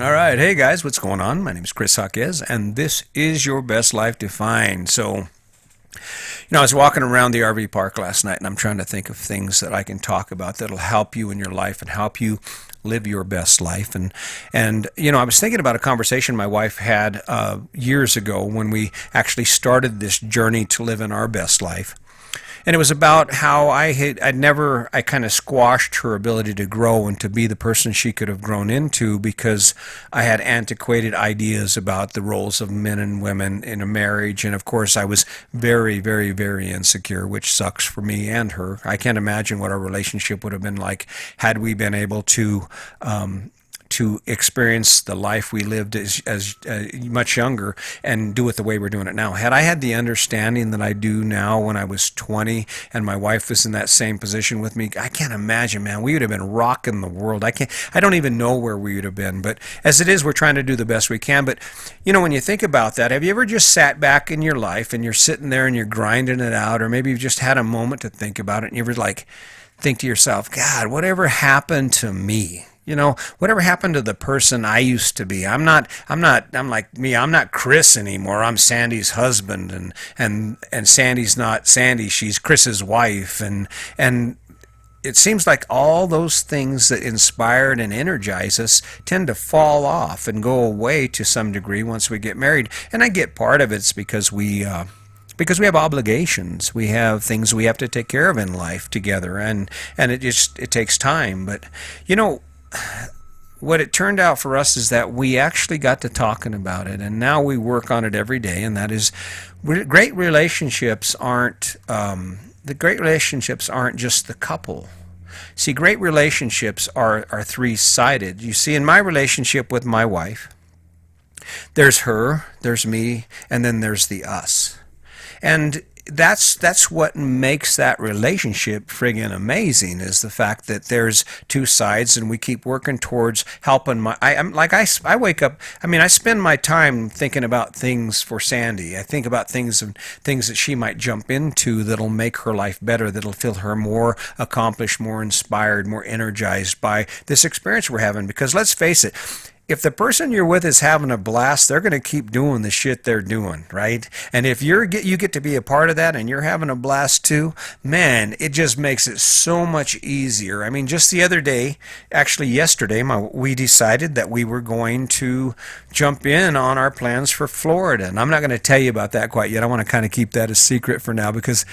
All right, hey guys, what's going on? My name is Chris Jaquez, and this is Your Best Life Defined. I was walking around the RV park last night, and I'm trying to think of things that I can talk about that'll help you in your life and help you live your best life. And I was thinking about a conversation my wife had years ago when we actually started this journey to live in our best life. And it was about how I kind of squashed her ability to grow and to be the person she could have grown into because I had antiquated ideas about the roles of men and women in a marriage. And of course, I was very, very, very insecure, which sucks for me and her. I can't imagine what our relationship would have been like had we been able to experience the life we lived as much younger and do it the way we're doing it now. Had I had the understanding that I do now when I was 20 and my wife was in that same position with me, I can't imagine, man. We would have been rocking the world. I don't even know where we would have been. But as it is, we're trying to do the best we can. But when you think about that, have you ever just sat back in your life and you're sitting there and you're grinding it out, or maybe you've just had a moment to think about it and you ever think to yourself, God, whatever happened to me? Whatever happened to the person I used to be? I'm like me. I'm not Chris anymore. I'm Sandy's husband, and Sandy's not Sandy. She's Chris's wife, and it seems like all those things that inspired and energize us tend to fall off and go away to some degree once we get married. And I get part of it's because we have obligations. We have things we have to take care of in life together, and it takes time. But what it turned out for us is that we actually got to talking about it, and now we work on it every day. And that is, great relationships aren't the great relationships aren't just the couple. See, great relationships are three-sided. You see, in my relationship with my wife, there's her, there's me, and then there's the us. And that's what makes that relationship friggin' amazing, is the fact that there's two sides and we keep working towards helping I wake up, I spend my time thinking about things for Sandy. I think about things that she might jump into that'll make her life better, that'll feel her more accomplished, more inspired, more energized by this experience we're having. Because let's face it, if the person you're with is having a blast, they're going to keep doing the shit they're doing, right? And if you get to be a part of that and you're having a blast too, man, it just makes it so much easier. Just the other day, actually yesterday, we decided that we were going to jump in on our plans for Florida. And I'm not going to tell you about that quite yet. I want to kind of keep that a secret for now, because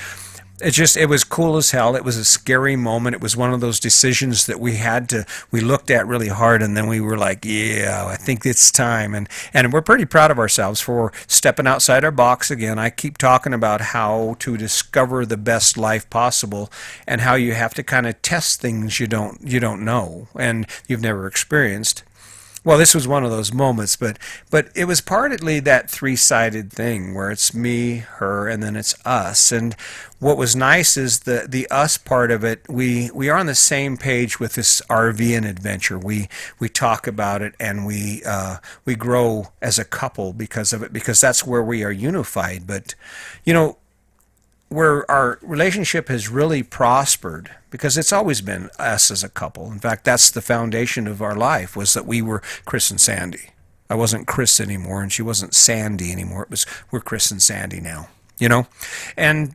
it was cool as hell. It was a scary moment. It was one of those decisions that we looked at really hard, and then we were like, yeah, I think it's time. And we're pretty proud of ourselves for stepping outside our box again. I keep talking about how to discover the best life possible and how you have to kind of test things you don't know and you've never experienced. Well, this was one of those moments, but it was partly that three-sided thing where it's me, her, and then it's us. And what was nice is the us part of it. We are on the same page with this RV and adventure. We talk about it, and we grow as a couple because of it, because that's where we are unified. But where our relationship has really prospered, because it's always been us as a couple. In fact, that's the foundation of our life, was that we were Chris and Sandy. I wasn't Chris anymore, and she wasn't Sandy anymore. We're Chris and Sandy now, And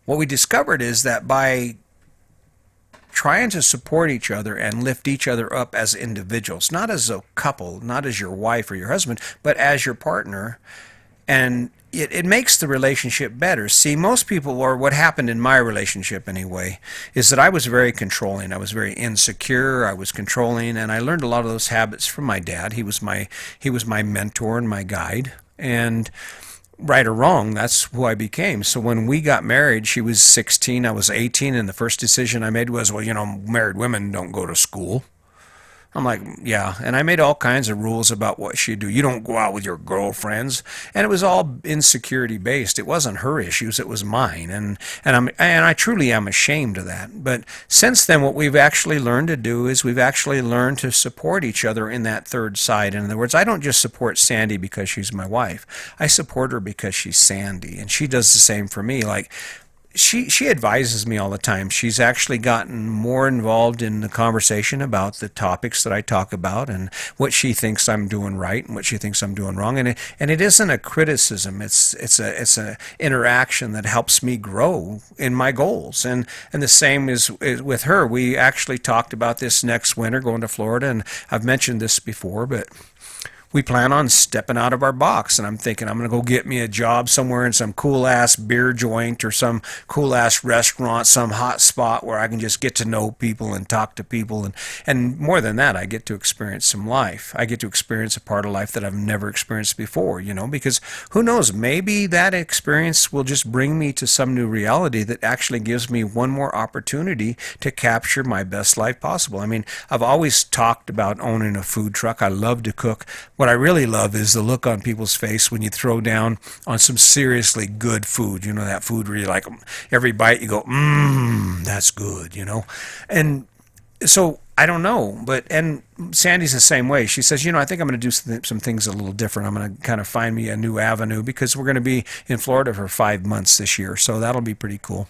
what we discovered is that by trying to support each other and lift each other up as individuals, not as a couple, not as your wife or your husband, but as your partner, and it makes the relationship better. See, most people, or what happened in my relationship anyway, is that I was very controlling. I was very insecure. I was controlling, and I learned a lot of those habits from my dad. He was my mentor and my guide. And right or wrong, that's who I became. So when we got married, she was 16, I was 18, and the first decision I made was, married women don't go to school. I'm like, yeah. And I made all kinds of rules about what she'd do. You don't go out with your girlfriends. And it was all insecurity based. It wasn't her issues, it was mine. And I truly am ashamed of that. But since then, what we've actually learned to do is we've actually learned to support each other in that third side. In other words, I don't just support Sandy because she's my wife. I support her because she's Sandy. And she does the same for me. Like, she advises me all the time. She's actually gotten more involved in the conversation about the topics that I talk about and what she thinks I'm doing right and what she thinks I'm doing wrong. And it isn't a criticism. It's a interaction that helps me grow in my goals. And the same is with her. We actually talked about this next winter going to Florida, and I've mentioned this before, but we plan on stepping out of our box. And I'm thinking I'm going to go get me a job somewhere in some cool ass beer joint or some cool ass restaurant, some hot spot where I can just get to know people and talk to people. And more than that, I get to experience some life. I get to experience a part of life that I've never experienced before, because who knows, maybe that experience will just bring me to some new reality that actually gives me one more opportunity to capture my best life possible. I mean, I've always talked about owning a food truck. I love to cook. What I really love is the look on people's face when you throw down on some seriously good food. That food where you like every bite you go, that's good, And so I don't know, and Sandy's the same way. She says, I think I'm going to do some things a little different. I'm going to kind of find me a new avenue because we're going to be in Florida for 5 months this year. So that'll be pretty cool.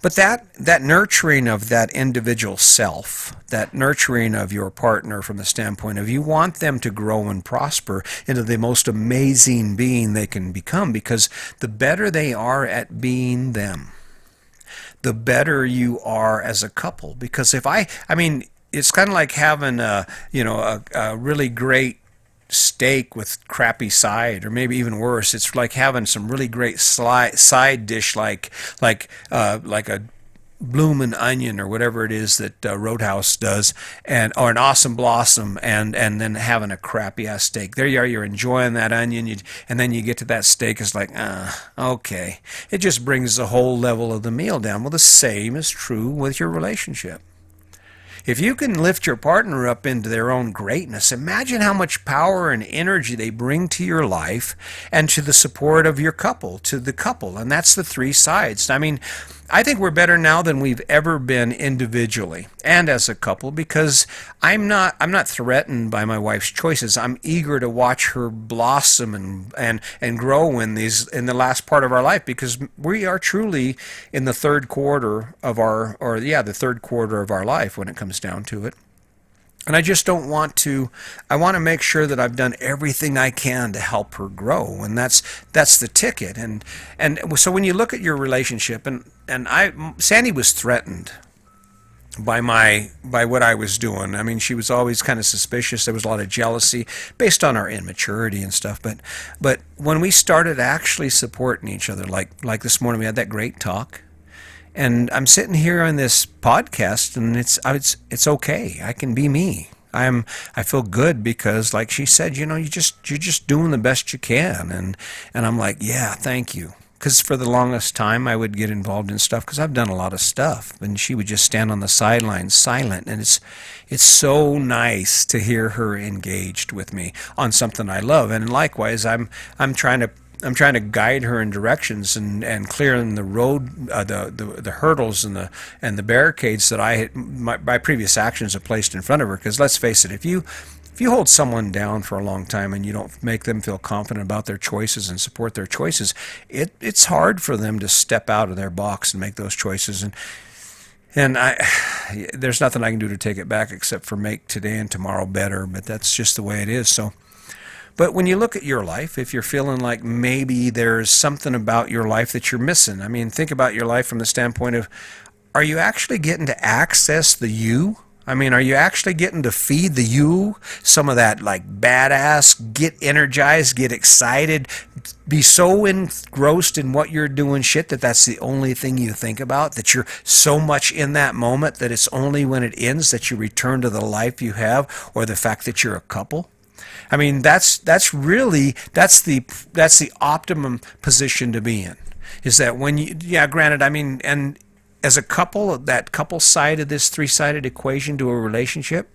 But that nurturing of that individual self, that nurturing of your partner from the standpoint of you want them to grow and prosper into the most amazing being they can become, because the better they are at being them, the better you are as a couple. Because I mean, it's kind of like having a really great steak with crappy side, or maybe even worse, it's like having some really great side dish like a bloomin' onion or whatever it is that Roadhouse does, or an awesome blossom, and then having a crappy ass steak. There you are, you're enjoying that onion, and then you get to that steak, it's like, okay. It just brings the whole level of the meal down. Well, the same is true with your relationship. If you can lift your partner up into their own greatness, imagine how much power and energy they bring to your life and to the support of your couple, to the couple. And that's the three sides. I mean, I think we're better now than we've ever been individually and as a couple, because I'm not threatened by my wife's choices. I'm eager to watch her blossom and grow in the last part of our life, because we are truly in the third quarter of the third quarter of our life when it comes down to it. And I just don't want to. I want to make sure that I've done everything I can to help her grow, and that's the ticket. And so when you look at your relationship, Sandy was threatened by what I was doing. I mean, she was always kind of suspicious. There was a lot of jealousy based on our immaturity and stuff. But when we started actually supporting each other, like this morning, we had that great talk. And I'm sitting here on this podcast, and it's okay. I can be me. I feel good because, like she said, you're just doing the best you can, and I'm like, yeah, thank you. Because for the longest time, I would get involved in stuff because I've done a lot of stuff, and she would just stand on the sidelines, silent. And it's so nice to hear her engaged with me on something I love. And likewise, I'm trying to guide her in directions and clearing the road, the hurdles and the barricades that my previous actions have placed in front of her. Because let's face it, if you hold someone down for a long time and you don't make them feel confident about their choices and support their choices, it's hard for them to step out of their box and make those choices. And there's nothing I can do to take it back except for make today and tomorrow better. But that's just the way it is. So. But when you look at your life, if you're feeling like maybe there's something about your life that you're missing, I mean, think about your life from the standpoint of, are you actually getting to access the you? I mean, are you actually getting to feed the you some of that like badass, get energized, get excited, be so engrossed in what you're doing shit that's the only thing you think about, that you're so much in that moment that it's only when it ends that you return to the life you have, or the fact that you're a couple? I mean, that's the optimum position to be in. Is that when granted, I mean, and as a couple, that couple side of this three-sided equation to a relationship,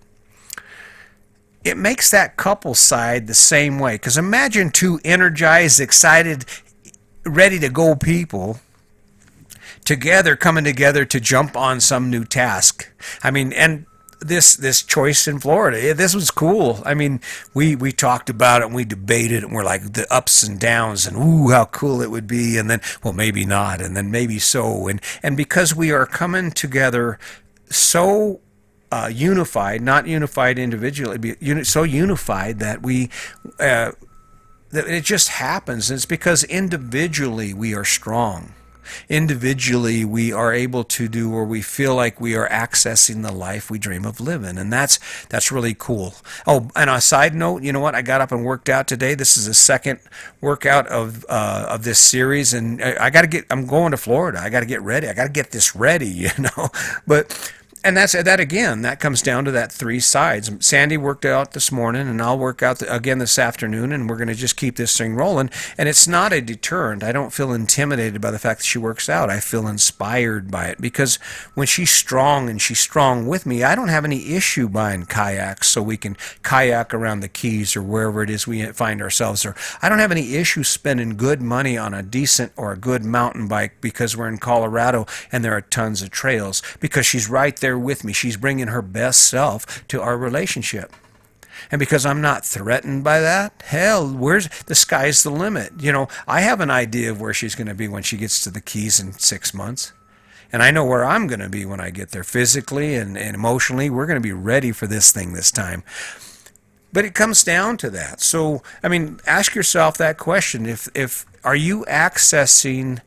it makes that couple side the same way. Because imagine two energized, excited, ready to go people coming together to jump on some new task. I mean, and this choice in Florida. This was cool. I mean, we talked about it and we debated it and we're like the ups and downs and ooh, how cool it would be, and then well maybe not, and then maybe so, and because we are coming together so unified, not unified individually, so unified that we that it just happens. And it's because individually we are strong. Individually, we are able to do, or we feel like we are accessing the life we dream of living, and that's really cool. Oh, and on a side note, you know what? I got up and worked out today. This is the second workout of this series, and I got to get. I'm going to Florida. I got to get ready. I got to get this ready, you know. But and that's that again. That comes down to that three sides. Sandy worked out this morning, and I'll work out again this afternoon, and we're going to just keep this thing rolling. And it's not a deterrent. I don't feel intimidated by the fact that she works out. I feel inspired by it because when she's strong and she's strong with me, I don't have any issue buying kayaks so we can kayak around the Keys or wherever it is we find ourselves. Or I don't have any issue spending good money on a decent or a good mountain bike because we're in Colorado and there are tons of trails, because she's right there with me. She's bringing her best self to our relationship. And because I'm not threatened by that, hell, where's the sky's the limit? You know, I have an idea of where she's going to be when she gets to the Keys in 6 months. And I know where I'm going to be when I get there physically and emotionally. We're going to be ready for this thing this time. But it comes down to that. So, I mean, ask yourself that question. If are you accessing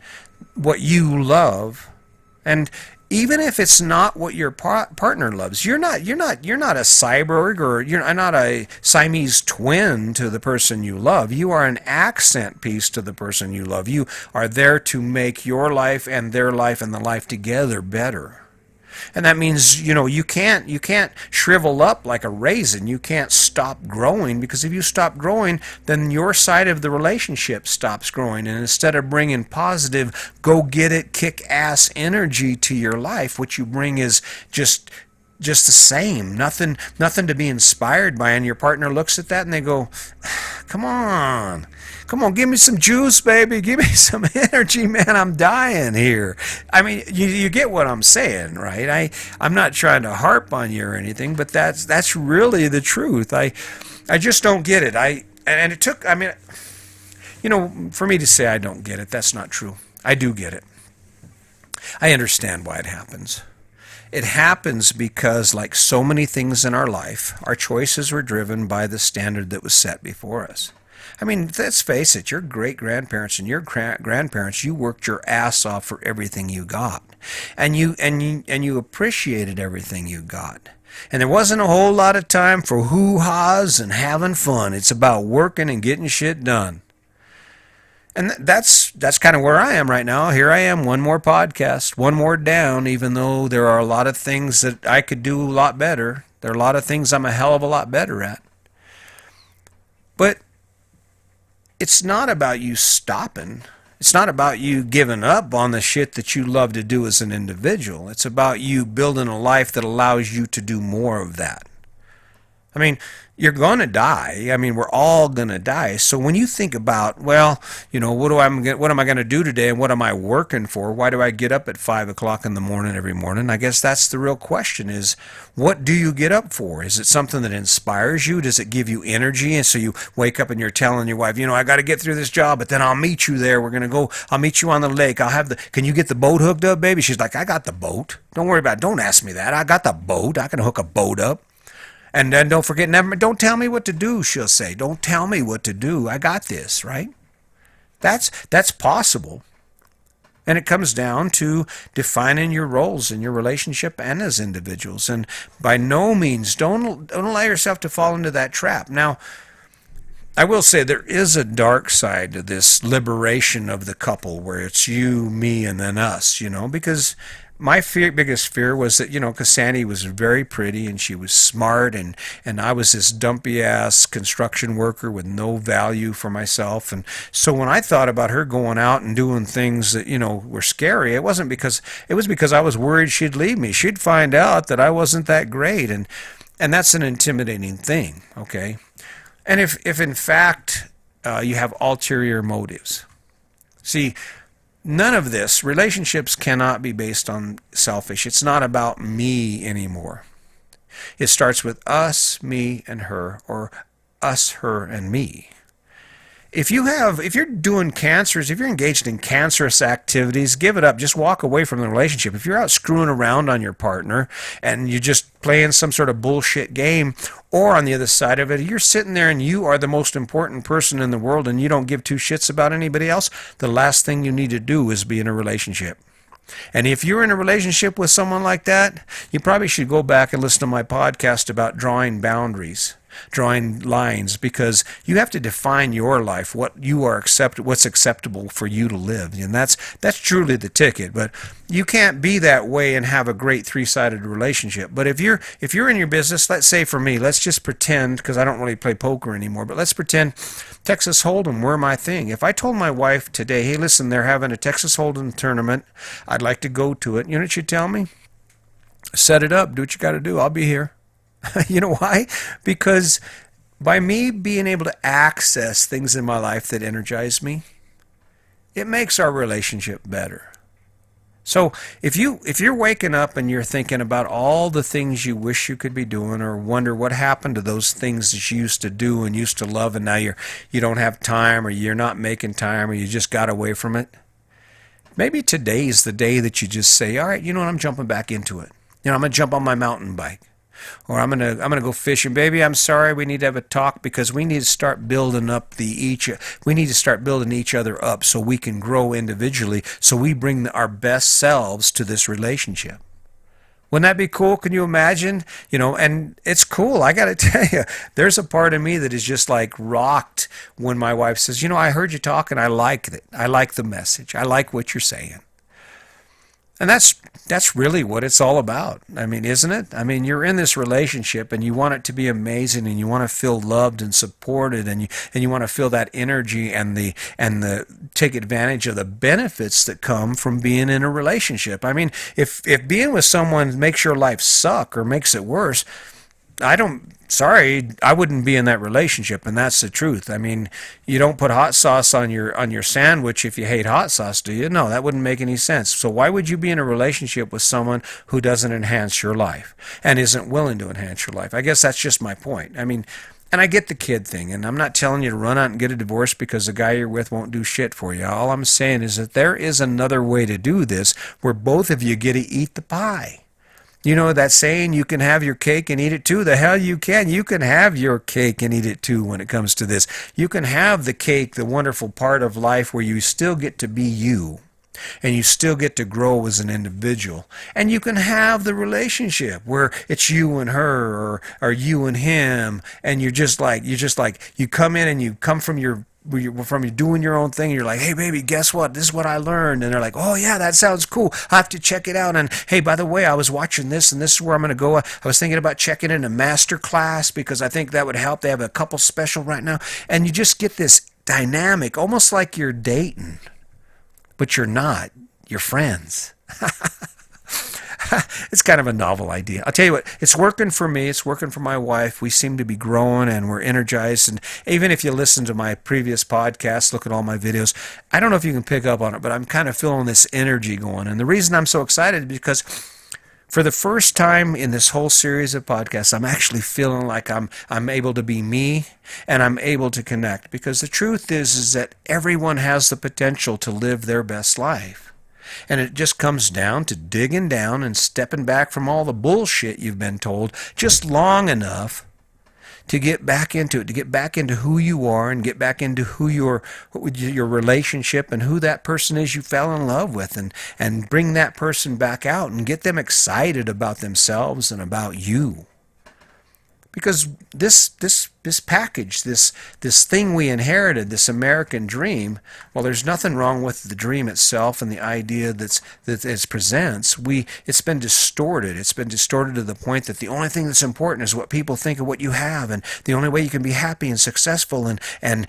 what you love? And even if it's not what your partner loves, you're not a cyborg, or you're not a Siamese twin to the person you love. You are an accent piece to the person you love. You are there to make your life and their life and the life together better. And that means, you know, you can't shrivel up like a raisin. You can't stop growing, because if you stop growing, then your side of the relationship stops growing. And instead of bringing positive, go get it, kick ass energy to your life, what you bring is just the same, nothing to be inspired by. And your partner looks at that and they go, come on, give me some juice, baby. Give me some energy, man. I'm dying here. I mean, you get what I'm saying, right? I'm not trying to harp on you or anything, but that's really the truth. I just don't get it. And it took, I mean, you know, for me to say I don't get it, that's not true. I do get it. I understand why it happens. It happens because, like so many things in our life, our choices were driven by the standard that was set before us. I mean, let's face it, your great-grandparents and your grandparents, you worked your ass off for everything you got. And you appreciated everything you got. And there wasn't a whole lot of time for hoo-haws and having fun. It's about working and getting shit done. And that's kind of where I am right now. Here I am, one more podcast, one more down, even though there are a lot of things that I could do a lot better. There are a lot of things I'm a hell of a lot better at. But it's not about you stopping. It's not about you giving up on the shit that you love to do as an individual. It's about you building a life that allows you to do more of that. I mean, you're going to die. I mean, we're all going to die. So when you think about, well, you know, what am I going to do today, and what am I working for? Why do I get up at 5 o'clock in the morning every morning? I guess that's the real question is, what do you get up for? Is it something that inspires you? Does it give you energy? And so you wake up and you're telling your wife, you know, I got to get through this job, but then I'll meet you there. I'll meet you on the lake. Can you get the boat hooked up, baby? She's like, I got the boat. Don't worry about it. Don't ask me that. I got the boat. I can hook a boat up. And then don't forget, don't tell me what to do, she'll say. Don't tell me what to do. I got this, right? That's possible. And it comes down to defining your roles in your relationship and as individuals. And by no means, don't allow yourself to fall into that trap. Now, I will say there is a dark side to this liberation of the couple where it's you, me, and then us, you know, because my biggest fear was that, you know, because Sandy was very pretty and she was smart, and I was this dumpy ass construction worker with no value for myself. And so when I thought about her going out and doing things that, you know, were scary, it was because I was worried she'd leave me. She'd find out that I wasn't that great, and that's an intimidating thing, okay? And if in fact you have ulterior motives, see, none of this, relationships cannot be based on selfish. It's not about me anymore. It starts with us, me, and her, or us, her, and me. If you're doing cancers, if you're engaged in cancerous activities, give it up. Just walk away from the relationship. If you're out screwing around on your partner and you're just playing some sort of bullshit game, or on the other side of it, you're sitting there and you are the most important person in the world and you don't give two shits about anybody else, the last thing you need to do is be in a relationship. And if you're in a relationship with someone like that, you probably should go back and listen to my podcast about drawing boundaries, drawing lines, because you have to define your life, what's acceptable for you to live. And that's truly the ticket. But you can't be that way and have a great three-sided relationship. But if you're in your business, let's say for me, let's just pretend, because I don't really play poker anymore, but let's pretend Texas Hold'em were my thing. If I told my wife today, hey, listen, they're having a Texas Hold'em tournament, I'd like to go to it, you know what she'd tell me? Set it up, do what you got to do, I'll be here. You know why? Because by me being able to access things in my life that energize me, it makes our relationship better. So if you're waking up and you're thinking about all the things you wish you could be doing, or wonder what happened to those things that you used to do and used to love, and now you don't have time, or you're not making time, or you just got away from it, maybe today's the day that you just say, all right, you know what, I'm jumping back into it. You know, I'm going to jump on my mountain bike. Or I'm gonna go fishing. Baby, I'm sorry, we need to have a talk, because we need to start building up we need to start building each other up so we can grow individually, so we bring our best selves to this relationship. Wouldn't that be cool? Can you imagine? You know, and it's cool. I got to tell you, there's a part of me that is just like rocked when my wife says, you know, I heard you talk and I like it. I like the message. I like what you're saying. And that's really what it's all about. I mean, isn't it? I mean, you're in this relationship and you want it to be amazing, and you want to feel loved and supported, and you want to feel that energy and the take advantage of the benefits that come from being in a relationship. I mean, if being with someone makes your life suck or makes it worse, I wouldn't be in that relationship, and that's the truth. I mean, you don't put hot sauce on your sandwich if you hate hot sauce, do you? No, that wouldn't make any sense. So why would you be in a relationship with someone who doesn't enhance your life and isn't willing to enhance your life? I guess that's just my point. I mean, and I get the kid thing, and I'm not telling you to run out and get a divorce because the guy you're with won't do shit for you. All I'm saying is that there is another way to do this where both of you get to eat the pie. You know that saying, you can have your cake and eat it too? The hell you can. You can have your cake and eat it too when it comes to this. You can have the cake, the wonderful part of life where you still get to be you, and you still get to grow as an individual. And you can have the relationship where it's you and her, or you and him, and you come in and you come from you doing your own thing, and you're like, hey baby, guess what, this is what I learned, and they're like, oh yeah, that sounds cool, I have to check it out, and hey, by the way, I was watching this, and this is where I'm going to go. I was thinking about checking in a master class because I think that would help. They have a couple special right now, and you just get this dynamic, almost like you're dating, but you're not, you're friends. It's kind of a novel idea. I'll tell you what, it's working for me. It's working for my wife. We seem to be growing and we're energized. And even if you listen to my previous podcasts, look at all my videos, I don't know if you can pick up on it, but I'm kind of feeling this energy going. And the reason I'm so excited is because for the first time in this whole series of podcasts, I'm actually feeling like I'm able to be me, and I'm able to connect. Because the truth is that everyone has the potential to live their best life. And it just comes down to digging down and stepping back from all the bullshit you've been told just long enough to get back into it, to get back into who you are, and get back into who your relationship and who that person is you fell in love with, and bring that person back out and get them excited about themselves and about you. Because this package, this thing we inherited, this American dream, well, there's nothing wrong with the dream itself and the idea that it presents. It's been distorted. It's been distorted to the point that the only thing that's important is what people think of what you have, and the only way you can be happy and successful and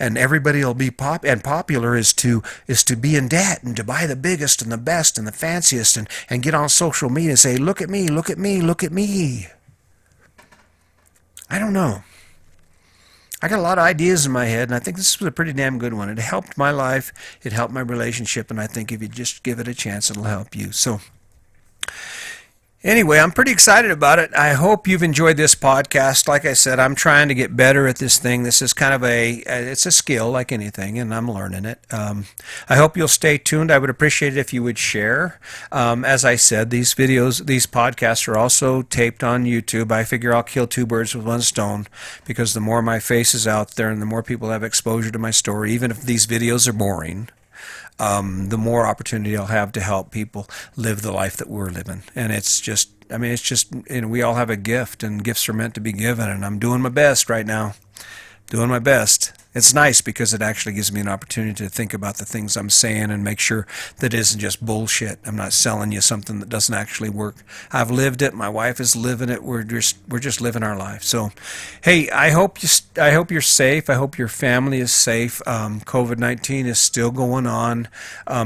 everybody will be popular is to be in debt and to buy the biggest and the best and the fanciest and get on social media and say, look at me, look at me, look at me. I don't know. I got a lot of ideas in my head, and I think this was a pretty damn good one. It helped my life, it helped my relationship, and I think if you just give it a chance, it'll help you. So Anyway, I'm pretty excited about it. I hope you've enjoyed this podcast. Like I said, I'm trying to get better at this thing. This is kind of it's a skill like anything, and I'm learning it. I hope you'll stay tuned. I would appreciate it if you would share. As I said, these podcasts are also taped on YouTube. I figure I'll kill two birds with one stone, because the more my face is out there and the more people have exposure to my story, even if these videos are boring, the more opportunity I'll have to help people live the life that we're living. And it's just, we all have a gift, and gifts are meant to be given. And I'm doing my best right now, doing my best. It's nice because it actually gives me an opportunity to think about the things I'm saying and make sure that it isn't just bullshit. I'm not selling you something that doesn't actually work. I've lived it. My wife is living it. We're just living our life. So, hey, I hope you're safe. I hope your family is safe. COVID-19 is still going on.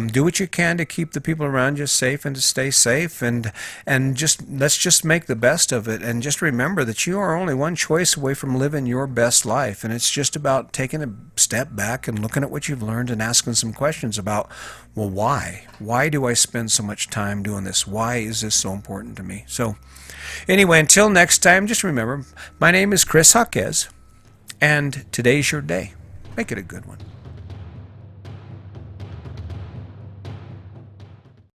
Do what you can to keep the people around you safe and to stay safe, and let's just make the best of it. And just remember that you are only one choice away from living your best life, and it's just about taking a step back and looking at what you've learned and asking some questions about, well, why? Why do I spend so much time doing this? Why is this so important to me? So anyway, until next time, just remember, my name is Chris Jaquez, and today's your day. Make it a good one.